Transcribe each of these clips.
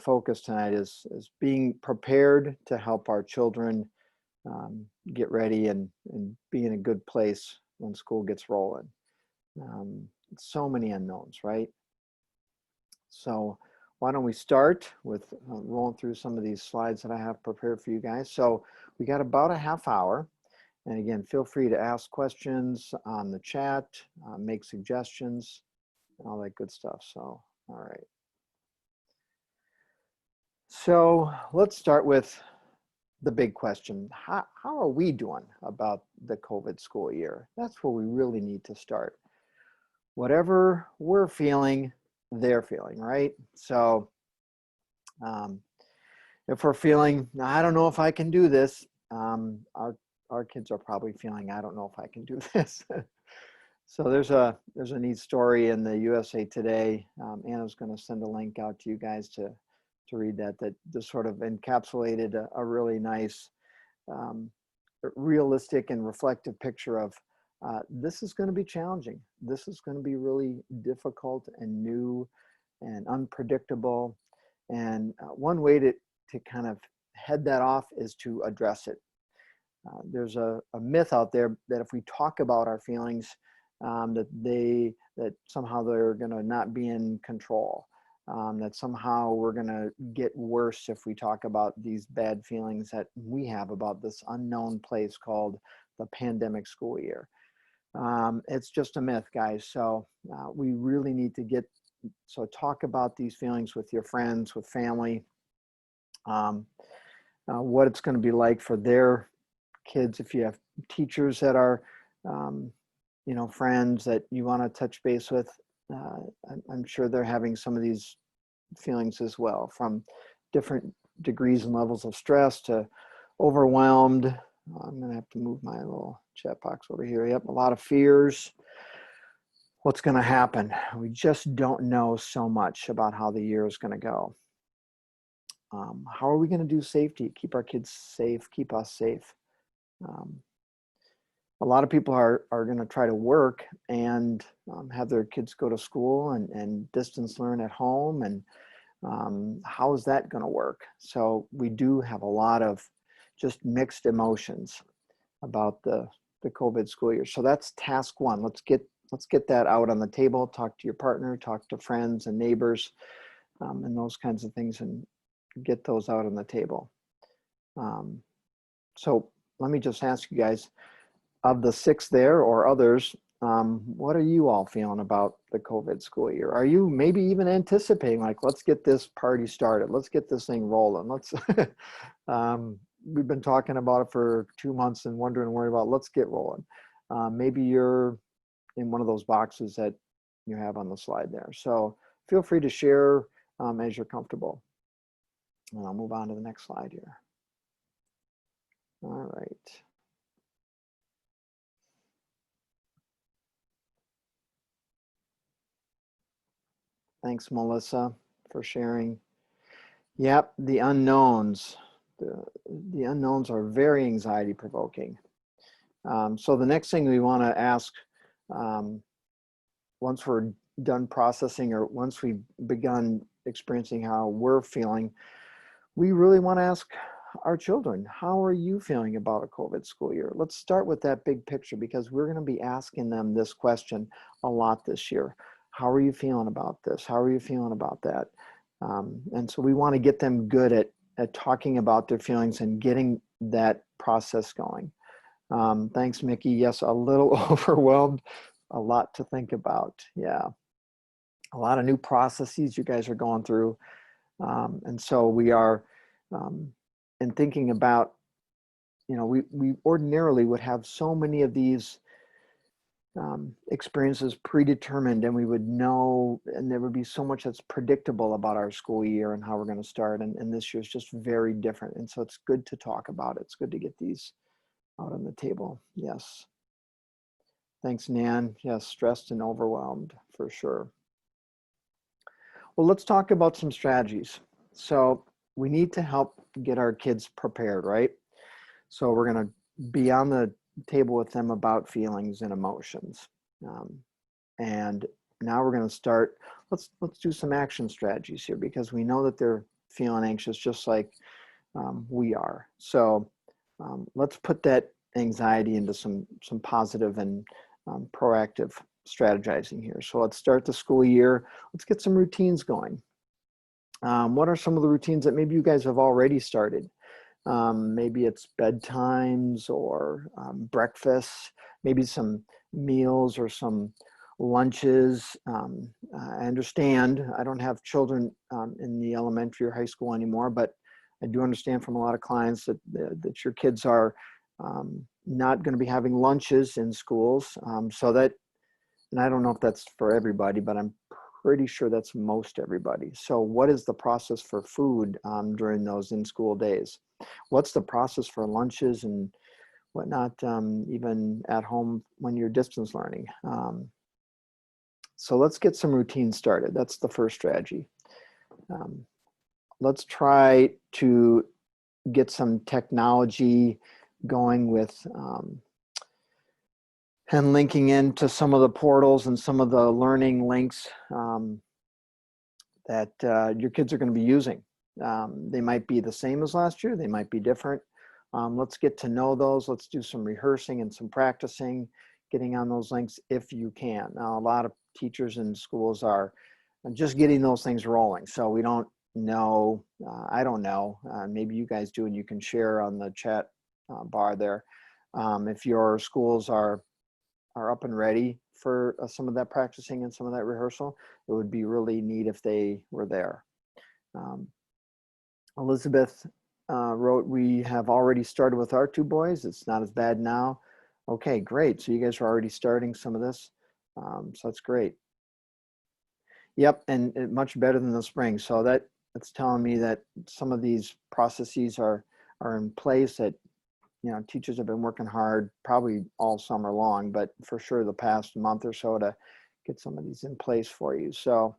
focus tonight is being prepared to help our children get ready and be in a good place when school gets rolling. So many unknowns, right? So why don't we start with rolling through some of these slides that I have prepared for you guys. So we got about a half hour. And again, feel free to ask questions on the chat, make suggestions, and all that good stuff. So, all right. So let's start with the big question. How are we doing about the COVID school year? That's where we really need to start. Whatever we're feeling, they're feeling, right? So if we're feeling, I don't know if I can do this, our kids are probably feeling, I don't know if I can do this. So there's a neat story in the USA Today. Anna's going to send a link out to you guys to read that just sort of encapsulated a really nice, realistic and reflective picture of this is going to be challenging. This is going to be really difficult and new and unpredictable. And one way to kind of head that off is to address it. There's a myth out there that if we talk about our feelings, that somehow they're going to not be in control. That somehow we're going to get worse if we talk about these bad feelings that we have about this unknown place called the pandemic school year. It's just a myth, guys. So we really need to talk about these feelings with your friends, with family, what it's going to be like for their kids. If you have teachers that are, friends that you want to touch base with, I'm sure they're having some of these feelings as well, from different degrees and levels of stress to overwhelmed. I'm going to have to move my little chat box over here. Yep, a lot of fears. What's going to happen? We just don't know so much about how the year is going to go. How are we going to do safety? Keep our kids safe, keep us safe. A lot of people are going to try to work and have their kids go to school and distance learn at home. And how is that going to work? So we do have a lot of just mixed emotions about the COVID school year. So that's task one. Let's get that out on the table. Talk to your partner, talk to friends and neighbors, and those kinds of things, and get those out on the table. So let me just ask you guys, of the 6 there or others, what are you all feeling about the COVID school year? Are you maybe even anticipating, like, let's get this party started. Let's get this thing rolling. Let's, we've been talking about it for 2 months and wondering and worrying about, let's get rolling. Maybe you're in one of those boxes that you have on the slide there. So feel free to share as you're comfortable. And I'll move on to the next slide here. All right. Thanks, Melissa, for sharing. Yep, the unknowns. The unknowns are very anxiety provoking. So the next thing we want to ask, once we're done processing or once we've begun experiencing how we're feeling, we really want to ask our children, how are you feeling about a COVID school year? Let's start with that big picture, because we're going to be asking them this question a lot this year. How are you feeling about this? How are you feeling about that? And so we want to get them good at talking about their feelings and getting that process going. Thanks, Mickey. Yes, a little overwhelmed, a lot to think about. Yeah, a lot of new processes you guys are going through. And so we are, in thinking about, we ordinarily would have so many of these experiences predetermined, and we would know, and there would be so much that's predictable about our school year and how we're going to start. And this year is just very different. And so it's good to talk about it. It's good to get these out on the table. Yes. Thanks, Nan. Yes, stressed and overwhelmed for sure. Well, let's talk about some strategies. So we need to help get our kids prepared, right? So we're going to be on the table with them about feelings and emotions. And now we're going to start, let's do some action strategies here, because we know that they're feeling anxious just like we are. So let's put that anxiety into some positive and proactive strategizing here. So let's start the school year. Let's get some routines going. What are some of the routines that maybe you guys have already started? Maybe it's bedtimes or breakfasts, maybe some meals or some lunches. I understand I don't have children in the elementary or high school anymore, but I do understand from a lot of clients that your kids are not going to be having lunches in schools. So that, and I don't know if that's for everybody, but I'm pretty sure that's most everybody. So what is the process for food during those in-school days? What's the process for lunches and whatnot, even at home when you're distance learning? So let's get some routines started. That's the first strategy. Let's try to get some technology going with and linking into some of the portals and some of the learning links that your kids are going to be using. They might be the same as last year. They might be different. Let's get to know those. Let's do some rehearsing and some practicing, getting on those links if you can. Now, a lot of teachers and schools are just getting those things rolling. So we don't know. I don't know. Maybe you guys do, and you can share on the chat bar there. If your schools are up and ready for some of that practicing and some of that rehearsal, it would be really neat if they were there. Elizabeth wrote, we have already started with our 2 boys. It's not as bad now. Okay, great. So you guys are already starting some of this. So that's great. Yep, and much better than the spring. So that's telling me that some of these processes are in place, that teachers have been working hard probably all summer long, but for sure the past month or so to get some of these in place for you. So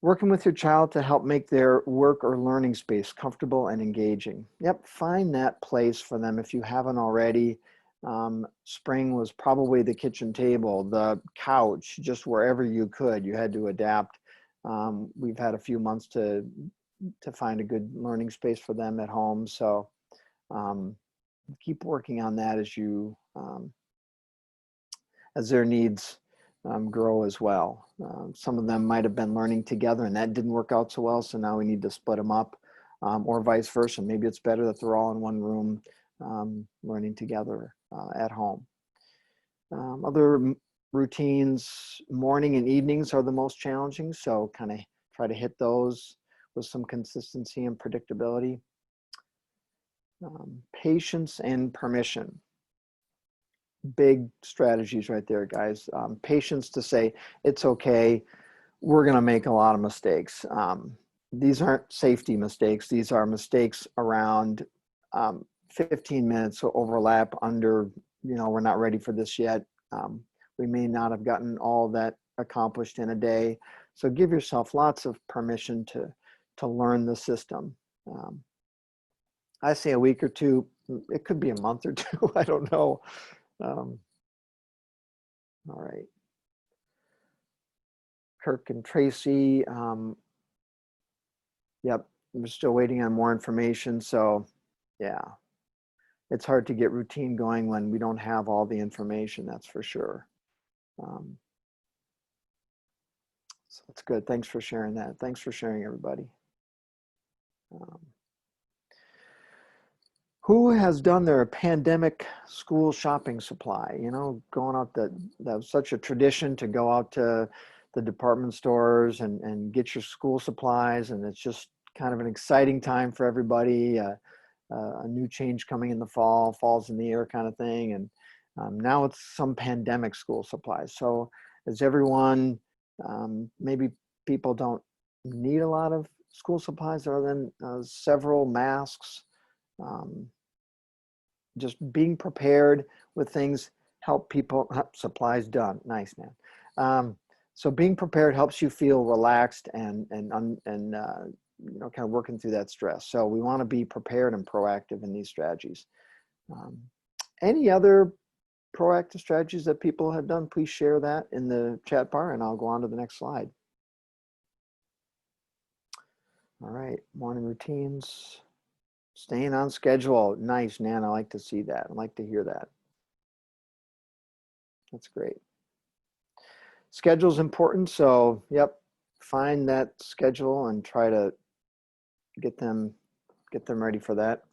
working with your child to help make their work or learning space comfortable and engaging. Yep, find that place for them if you haven't already. Spring was probably the kitchen table, the couch, just wherever you could. You had to adapt. We've had a few months to find a good learning space for them at home. So keep working on that as you as their needs grow as well. Some of them might have been learning together and that didn't work out so well. So now we need to split them up, or vice versa. Maybe it's better that they're all in one room learning together at home. Other routines, morning and evenings are the most challenging. So kind of try to hit those with some consistency and predictability. Patience and permission. Big strategies right there, guys. Patience to say, it's okay, we're going to make a lot of mistakes. These aren't safety mistakes. These are mistakes around 15 minutes overlap under, we're not ready for this yet. We may not have gotten all that accomplished in a day. So give yourself lots of permission to learn the system. I say a week or two, it could be a month or two, I don't know. All right. Kirk and Tracy, yep, we're still waiting on more information. So yeah, it's hard to get routine going when we don't have all the information, that's for sure. So that's good. Thanks for sharing that. Thanks for sharing, everybody. Who has done their pandemic school shopping supply? Going out, that was such a tradition to go out to the department stores and get your school supplies. And it's just kind of an exciting time for everybody. A new change coming in the fall, fall's in the air kind of thing. And now it's some pandemic school supplies. So as everyone, maybe people don't need a lot of school supplies other than several masks. Just being prepared with things help people. Supplies done. Nice, man. So being prepared helps you feel relaxed and kind of working through that stress. So we want to be prepared and proactive in these strategies. Any other proactive strategies that people have done? Please share that in the chat bar, and I'll go on to the next slide. All right, morning routines, staying on schedule. Nice, Nan. I like to see that. I like to hear that. That's great. Schedule's important, so yep, find that schedule and try to get them ready for that.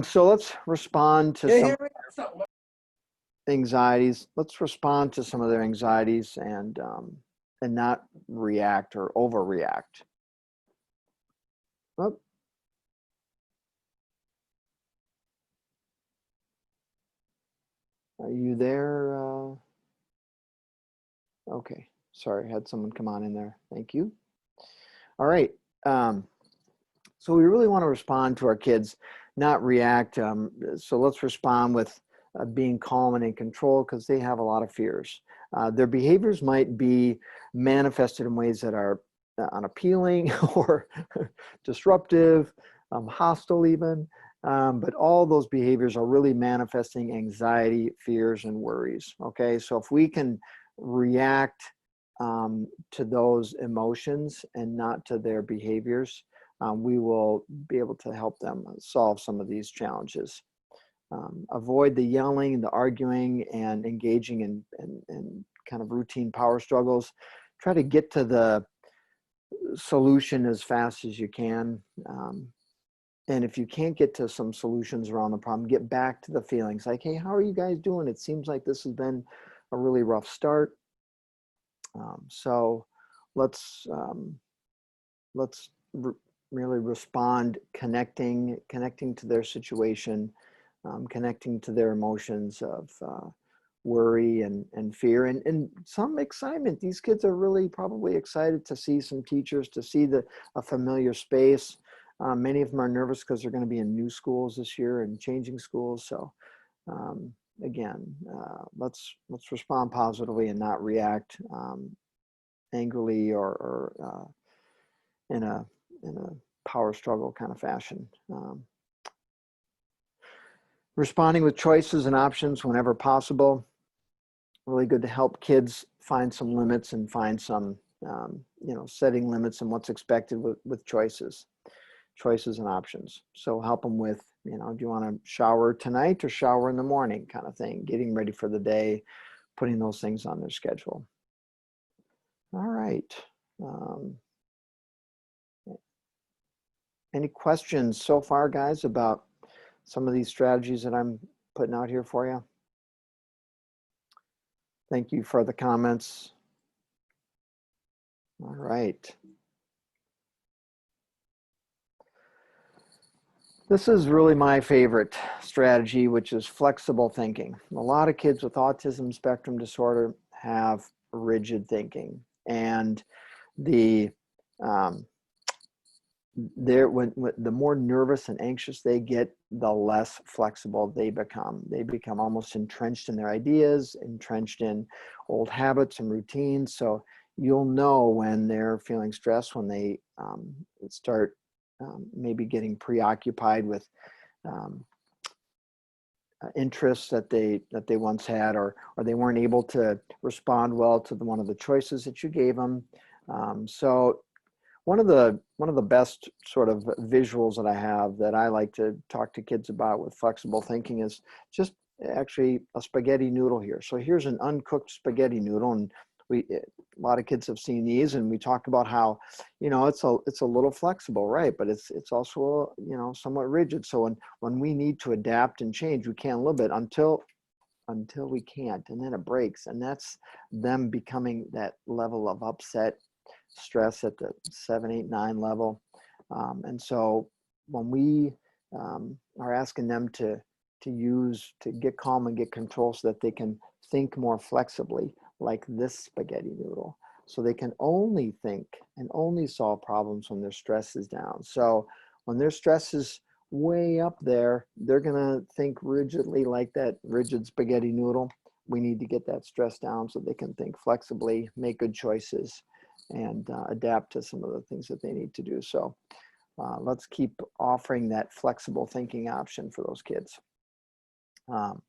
So let's respond to some anxieties. Let's respond to some of their anxieties and not react or overreact. Oh, are you there? Okay, sorry, I had someone come on in there. Thank you. All right. So we really want to respond to our kids, not react. So let's respond with being calm and in control because they have a lot of fears. Their behaviors might be manifested in ways that are unappealing or disruptive, hostile even. But all those behaviors are really manifesting anxiety, fears, and worries. Okay, so if we can react to those emotions and not to their behaviors, we will be able to help them solve some of these challenges. Avoid the yelling, the arguing, and engaging in kind of routine power struggles. Try to get to the solution as fast as you can. And if you can't get to some solutions around the problem, get back to the feelings like, hey, how are you guys doing? It seems like this has been a really rough start. So let's really respond, connecting to their situation, connecting to their emotions of worry and fear and some excitement. These kids are really probably excited to see some teachers, to see a familiar space. Many of them are nervous because they're going to be in new schools this year and changing schools. So again, let's respond positively and not react angrily or in a power struggle kind of fashion. Responding with choices and options whenever possible. Really good to help kids find some limits and find some, setting limits and what's expected with choices and options. So help them with, do you want to shower tonight or shower in the morning kind of thing, getting ready for the day, putting those things on their schedule. All right. Any questions so far, guys, about some of these strategies that I'm putting out here for you? Thank you for the comments. All right. This is really my favorite strategy, which is flexible thinking. A lot of kids with autism spectrum disorder have rigid thinking, and the more nervous and anxious they get, the less flexible they become. They become almost entrenched in their ideas, entrenched in old habits and routines. So you'll know when they're feeling stressed, when they start maybe getting preoccupied with interests that they once had, or they weren't able to respond well to one of the choices that you gave them. So one of the best sort of visuals that I have that I like to talk to kids about with flexible thinking is just actually a spaghetti noodle here. So here's an uncooked spaghetti noodle, and a lot of kids have seen these, and we talk about how, it's a little flexible, right? But it's also, somewhat rigid. So when we need to adapt and change, we can a little bit until we can't, and then it breaks, and that's them becoming that level of upset, stress at the 7, 8, 9 level. And so when we are asking them to get calm and get control so that they can think more flexibly, like this spaghetti noodle, so they can only think and only solve problems when their stress is down. So when their stress is way up there, they're going to think rigidly like that rigid spaghetti noodle. We need to get that stress down so they can think flexibly, make good choices, and adapt to some of the things that they need to do. So let's keep offering that flexible thinking option for those kids. All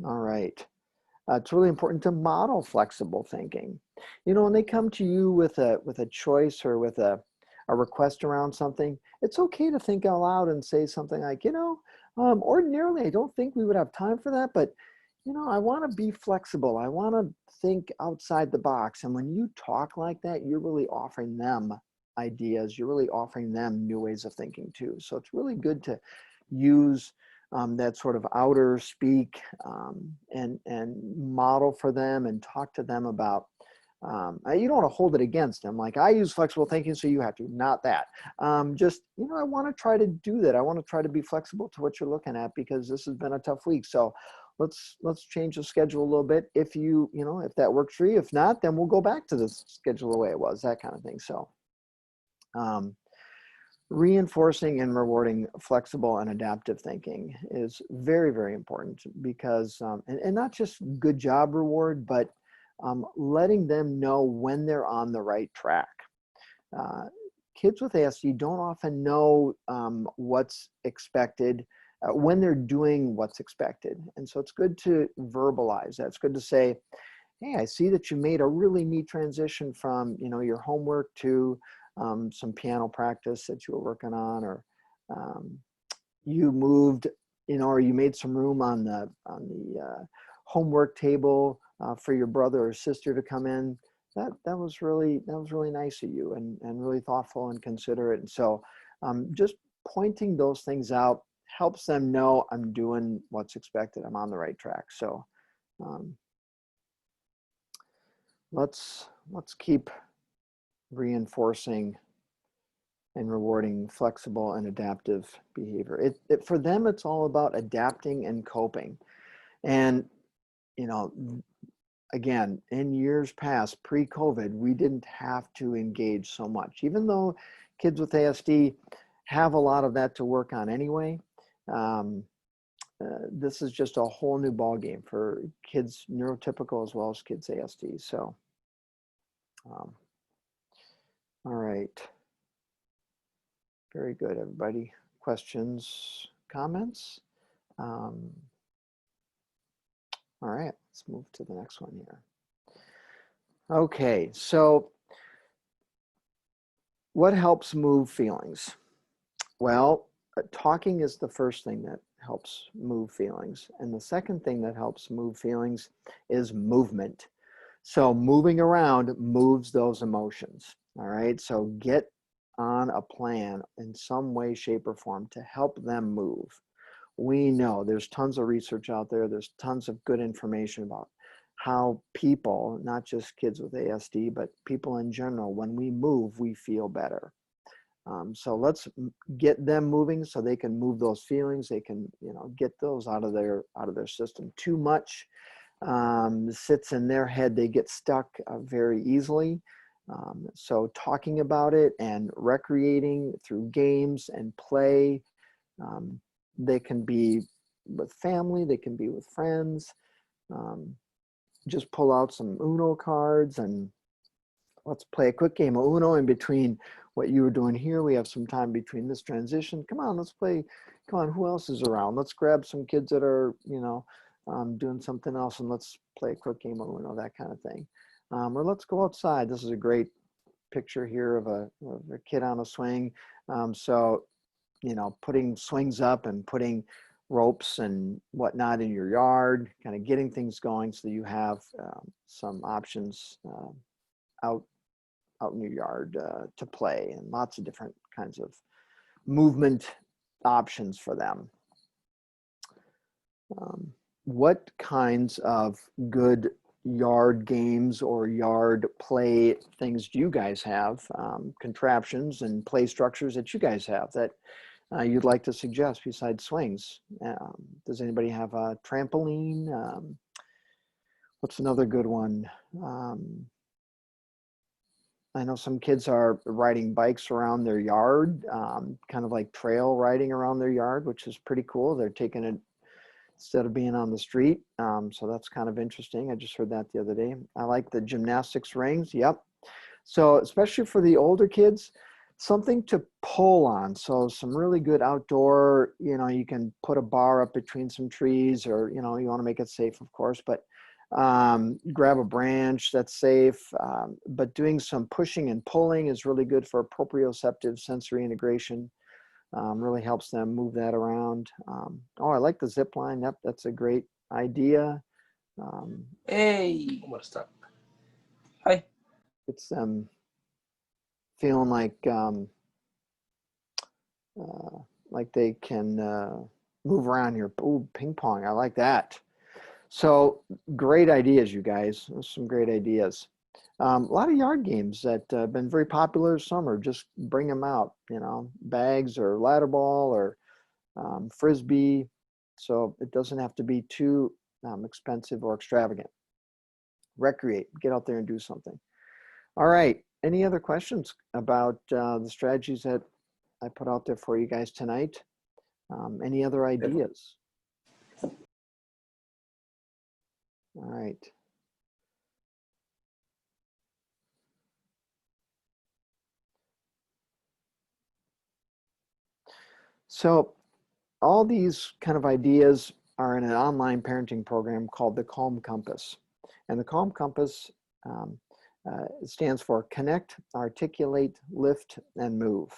right. It's really important to model flexible thinking. When they come to you with a choice or with a request around something, it's okay to think out loud and say something like, ordinarily I don't think we would have time for that, but I want to be flexible. I want to think outside the box. And when you talk like that, you're really offering them ideas. You're really offering them new ways of thinking too. So it's really good to use that sort of outer speak and model for them and talk to them about. You don't want to hold it against them. Like, I use flexible thinking, so you have to. Not that. Just, I want to try to do that. I want to try to be flexible to what you're looking at, because this has been a tough week. So let's change the schedule a little bit. If if that works for you. If not, then we'll go back to the schedule the way it was. That kind of thing. So reinforcing and rewarding flexible and adaptive thinking is very, very important, because and not just good job reward, but letting them know when they're on the right track. Kids with ASD don't often know what's expected when they're doing what's expected. And so it's good to verbalize that. It's good to say, hey, I see that you made a really neat transition from, your homework to some piano practice that you were working on, or you moved, or you made some room on the homework table for your brother or sister to come in. That was really nice of you, and really thoughtful and considerate. And so just pointing those things out helps them know I'm doing what's expected. I'm on the right track. So let's keep reinforcing and rewarding flexible and adaptive behavior. For them, it's all about adapting and coping. And again, in years past, pre-COVID, we didn't have to engage so much. Even though kids with ASD have a lot of that to work on anyway, this is just a whole new ballgame for kids neurotypical as well as kids ASD. So, all right. Very good, everybody. Questions, comments? All right, let's move to the next one here. Okay, so what helps move feelings? Well, talking is the first thing that helps move feelings. And the second thing that helps move feelings is movement. So moving around moves those emotions. All right, so get on a plan in some way, shape, or form to help them move. We know there's tons of research out there. There's tons of good information about how people, not just kids with ASD, but people in general, when we move, we feel better. So let's get them moving so they can move those feelings. They can, get those out of their system. Too much sits in their head. They get stuck very easily. So talking about it and recreating through games and play. They can be with family. They can be with friends. Just pull out some Uno cards and let's play a quick game of Uno in between what you were doing here. We have some time between this transition. Come on, let's play. Come on, who else is around? Let's grab some kids that are, doing something else, and let's play a quick game of Uno, that kind of thing. Or let's go outside. This is a great picture here of a kid on a swing. So, putting swings up and putting ropes and whatnot in your yard, kind of getting things going so you have some options out in your yard to play, and lots of different kinds of movement options for them. What kinds of good yard games or yard play things do you guys have, contraptions and play structures that you guys have that you'd like to suggest besides swings? Does anybody have a trampoline? What's another good one? I know some kids are riding bikes around their yard, kind of like trail riding around their yard, which is pretty cool. They're taking it instead of being on the street. So that's kind of interesting. I just heard that the other day. I like the gymnastics rings. Yep. So especially for the older kids, something to pull on. So some really good outdoor, you can put a bar up between some trees, or, you want to make it safe, of course, but grab a branch, that's safe. But doing some pushing and pulling is really good for proprioceptive sensory integration. Really helps them move that around. Oh, I like the zip line. Yep, that's a great idea. Hey, I'm gonna stop. Hi. It's feeling like they can move around here. Ooh, ping pong. I like that. So great ideas, you guys. Those are some great ideas. A lot of yard games that have been very popular this summer. Just bring them out. You know, bags or ladder ball or frisbee. So it doesn't have to be too expensive or extravagant. Recreate. Get out there and do something. All right. Any other questions about the strategies that I put out there for you guys tonight? Any other ideas? All right. So all these kind of ideas are in an online parenting program called the Calm Compass. And the Calm Compass stands for Connect, Articulate, Lift, and Move.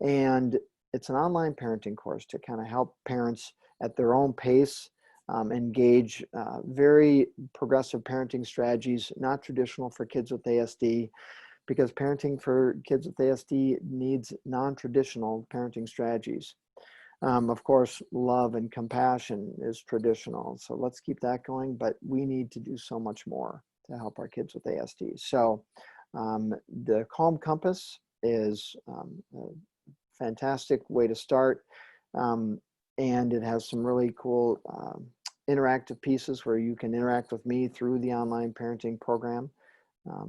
And it's an online parenting course to kind of help parents at their own pace engage very progressive parenting strategies, not traditional for kids with ASD, because parenting for kids with ASD needs non-traditional parenting strategies. Of course, love and compassion is traditional, so let's keep that going, but we need to do so much more to help our kids with ASD. So the Calm Compass is a fantastic way to start, and it has some really cool interactive pieces where you can interact with me through the online parenting program.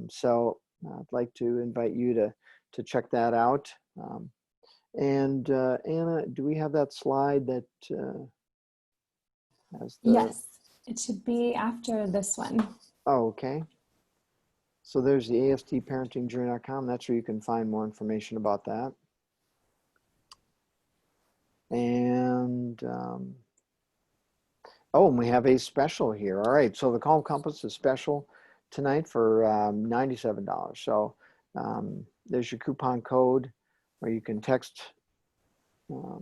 So I'd like to invite you to check that out. And Anna, do we have that slide that has the... Yes, it should be after this one. Oh, okay. So there's the ASDparentingjourney.com. That's where you can find more information about that. And oh, and we have a special here. All right, so the Calm Compass is special tonight for $97. So there's your coupon code, or you can text for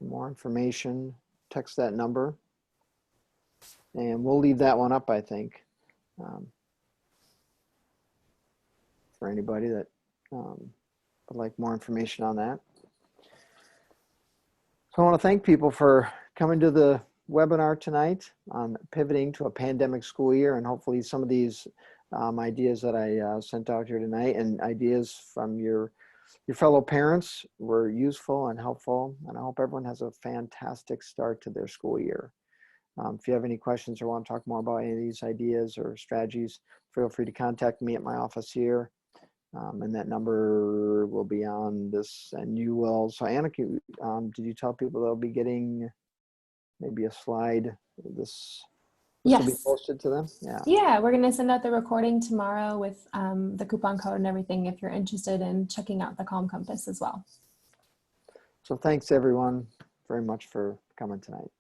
more information, text that number, and we'll leave that one up, I think, for anybody that would like more information on that. So I want to thank people for coming to the webinar tonight on pivoting to a pandemic school year, and hopefully some of these ideas that I sent out here tonight and ideas from your fellow parents were useful and helpful, and I hope everyone has a fantastic start to their school year. If you have any questions or want to talk more about any of these ideas or strategies, feel free to contact me at my office here. And that number will be on this, and you will. So Anna, did you tell people they'll be getting maybe a slide? This will be posted to them? Yeah, we're going to send out the recording tomorrow with the coupon code and everything if you're interested in checking out the Calm Compass as well. So thanks everyone very much for coming tonight.